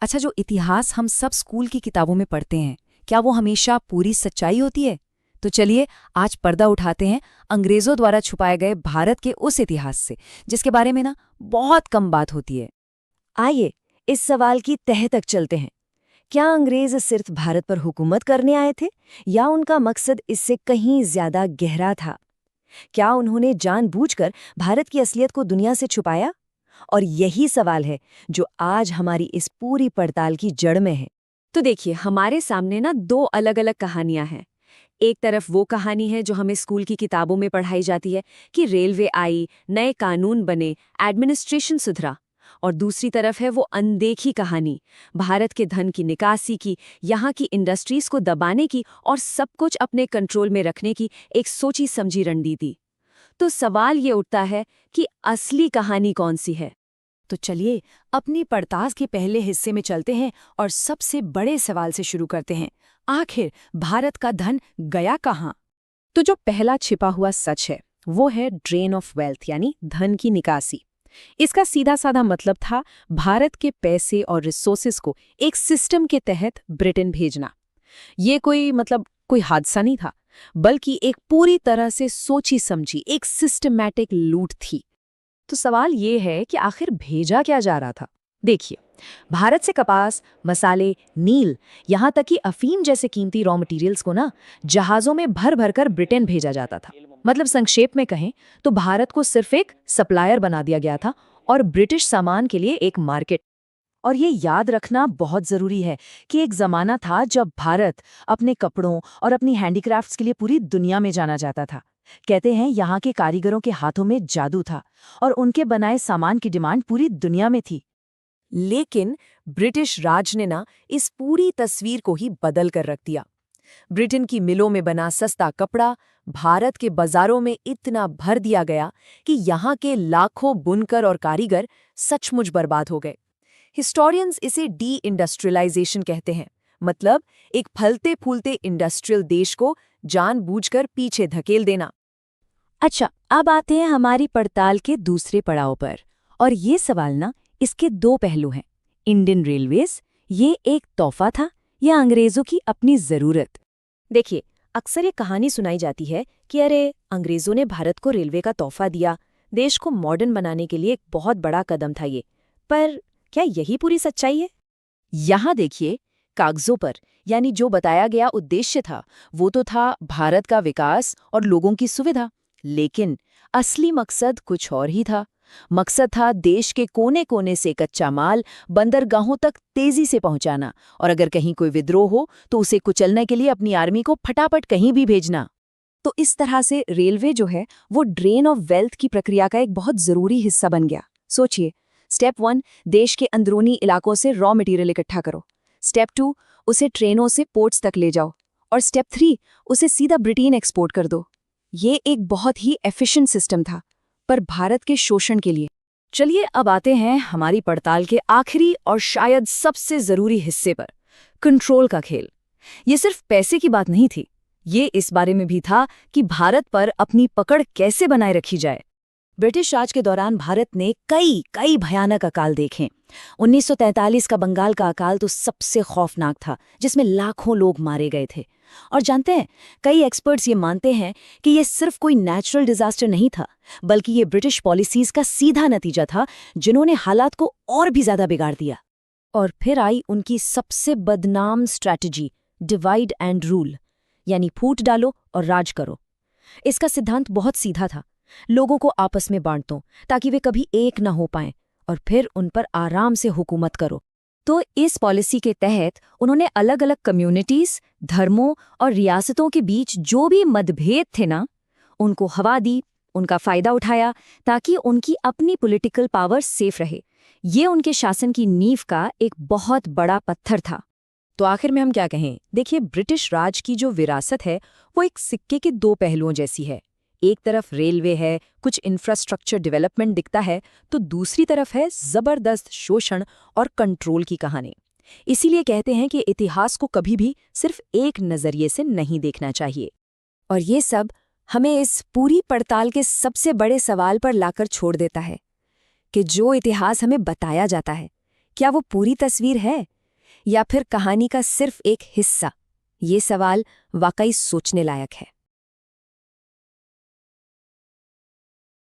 अच्छा, जो इतिहास हम सब स्कूल की किताबों में पढ़ते हैं, क्या वो हमेशा पूरी सच्चाई होती है? तो चलिए आज पर्दा उठाते हैं अंग्रेजों द्वारा छुपाए गए भारत के उस इतिहास से, जिसके बारे में ना बहुत कम बात होती है। आइए इस सवाल की तह तक चलते हैं। क्या अंग्रेज सिर्फ भारत पर हुकूमत करने आए थे या उनका मकसद इससे कहीं ज्यादा गहरा था? क्या उन्होंने जानबूझकर भारत की असलियत को दुनिया से छुपाया? और यही सवाल है जो आज हमारी इस पूरी पड़ताल की जड़ में है। तो देखिए, हमारे सामने ना दो अलग अलग कहानियां हैं। एक तरफ वो कहानी है जो हमें स्कूल की किताबों में पढ़ाई जाती है कि रेलवे आई, नए कानून बने, एडमिनिस्ट्रेशन सुधरा। और दूसरी तरफ है वो अनदेखी कहानी, भारत के धन की निकासी की, यहाँ की इंडस्ट्रीज को दबाने की और सब कुछ अपने कंट्रोल में रखने की एक सोची समझी रणनीति। तो सवाल ये उठता है कि असली कहानी कौन सी है। तो चलिए अपनी पड़ताल के पहले हिस्से में चलते हैं और सबसे बड़े सवाल से शुरू करते हैं। आखिर भारत का धन गया कहाँ? तो जो पहला छिपा हुआ सच है वो है ड्रेन ऑफ वेल्थ, यानी धन की निकासी। इसका सीधा साधा मतलब था भारत के पैसे और रिसोर्सेज को एक सिस्टम के तहत ब्रिटेन भेजना। ये कोई हादसा नहीं था, बल्कि एक पूरी तरह से सोची समझी एक सिस्टमैटिक लूट थी। तो सवाल ये है कि आखिर भेजा क्या जा रहा था? देखिए, भारत से कपास, मसाले, नील, यहाँ तक कि अफीम जैसे कीमती रॉ मटेरियल्स को ना जहाज़ों में भर भर कर ब्रिटेन भेजा जाता था। मतलब संक्षेप में कहें तो भारत को सिर्फ एक सप्लायर बना दिया गया था और ब्रिटिश सामान के लिए एक मार्केट। और ये याद रखना बहुत ज़रूरी है कि एक ज़माना था जब भारत अपने कपड़ों और अपनी हैंडीक्राफ्ट्स के लिए पूरी दुनिया में जाना जाता था। कहते हैं यहाँ के कारीगरों के हाथों में जादू था और उनके बनाए सामान की डिमांड पूरी दुनिया में थी। लेकिन ब्रिटिश राज ने ना इस पूरी तस्वीर को ही बदल कर रख दिया। ब्रिटेन की मिलों में बना सस्ता कपड़ा भारत के बाजारों में इतना भर दिया गया कि यहाँ के लाखों बुनकर और कारीगर सचमुच बर्बाद हो गए। हिस्टोरियंस इसे डी इंडस्ट्रियलाइजेशन कहते हैं, मतलब एक फलते फूलते इंडस्ट्रियल देश को जानबूझकर पीछे धकेल देना। अच्छा, अब आते हैं हमारी पड़ताल के दूसरे पड़ाव पर। और ये सवाल ना, इसके दो पहलू हैं। इंडियन रेलवेज, ये एक तोहफा था या अंग्रेजों की अपनी जरूरत? देखिए, अक्सर ये कहानी सुनाई जाती है कि अरे अंग्रेजों ने भारत को रेलवे का तोहफा दिया, देश को मॉडर्न बनाने के लिए एक बहुत बड़ा कदम था ये। पर क्या यही पूरी सच्चाई है? यहाँ देखिए, कागजों पर यानी जो बताया गया उद्देश्य था वो तो था भारत का विकास और लोगों की सुविधा, लेकिन असली मकसद कुछ और ही था। मकसद था देश के कोने कोने से कच्चा माल बंदरगाहों तक तेजी से पहुंचाना, और अगर कहीं कोई विद्रोह हो तो उसे कुचलने के लिए अपनी आर्मी को फटाफट कहीं भी भेजना। तो इस तरह से रेलवे जो है वो ड्रेन ऑफ वेल्थ की प्रक्रिया का एक बहुत जरूरी हिस्सा बन गया। सोचिए, स्टेप 1, देश के अंदरूनी इलाकों से रॉ मटेरियल इकट्ठा करो। स्टेप 2, उसे ट्रेनों से पोर्ट्स तक ले जाओ। और स्टेप 3, उसे सीधा ब्रिटेन एक्सपोर्ट कर दो। ये एक बहुत ही एफिशिएंट सिस्टम था, पर भारत के शोषण के लिए। चलिए अब आते हैं हमारी पड़ताल के आखिरी और शायद सबसे जरूरी हिस्से पर, कंट्रोल का खेल। ये सिर्फ पैसे की बात नहीं थी, ये इस बारे में भी था कि भारत पर अपनी पकड़ कैसे बनाए रखी जाए। ब्रिटिश राज के दौरान भारत ने कई भयानक अकाल देखे। 1943 का बंगाल का अकाल तो सबसे खौफनाक था, जिसमें लाखों लोग मारे गए थे। और जानते हैं, कई एक्सपर्ट्स ये मानते हैं कि ये सिर्फ कोई नेचुरल डिजास्टर नहीं था, बल्कि ये ब्रिटिश पॉलिसीज का सीधा नतीजा था, जिन्होंने हालात को और भी ज्यादा बिगाड़ दिया। और फिर आई उनकी सबसे बदनाम स्ट्रैटेजी, डिवाइड एंड रूल, यानी फूट डालो और राज करो। इसका सिद्धांत बहुत सीधा था, लोगों को आपस में बांट दो ताकि वे कभी एक न हो पाएं, और फिर उन पर आराम से हुकूमत करो। तो इस पॉलिसी के तहत उन्होंने अलग अलग कम्युनिटीज, धर्मों और रियासतों के बीच जो भी मतभेद थे ना, उनको हवा दी, उनका फायदा उठाया ताकि उनकी अपनी पॉलिटिकल पावर सेफ रहे। ये उनके शासन की नींव का एक बहुत बड़ा पत्थर था। तो आखिर में हम क्या कहें? देखिए, ब्रिटिश राज की जो विरासत है वो एक सिक्के के दो पहलुओं जैसी है। एक तरफ रेलवे है, कुछ इंफ्रास्ट्रक्चर डेवलपमेंट दिखता है, तो दूसरी तरफ है जबरदस्त शोषण और कंट्रोल की कहानी। इसीलिए कहते हैं कि इतिहास को कभी भी सिर्फ एक नजरिए से नहीं देखना चाहिए। और ये सब हमें इस पूरी पड़ताल के सबसे बड़े सवाल पर लाकर छोड़ देता है कि जो इतिहास हमें बताया जाता है, क्या वो पूरी तस्वीर है या फिर कहानी का सिर्फ एक हिस्सा? ये सवाल वाकई सोचने लायक है।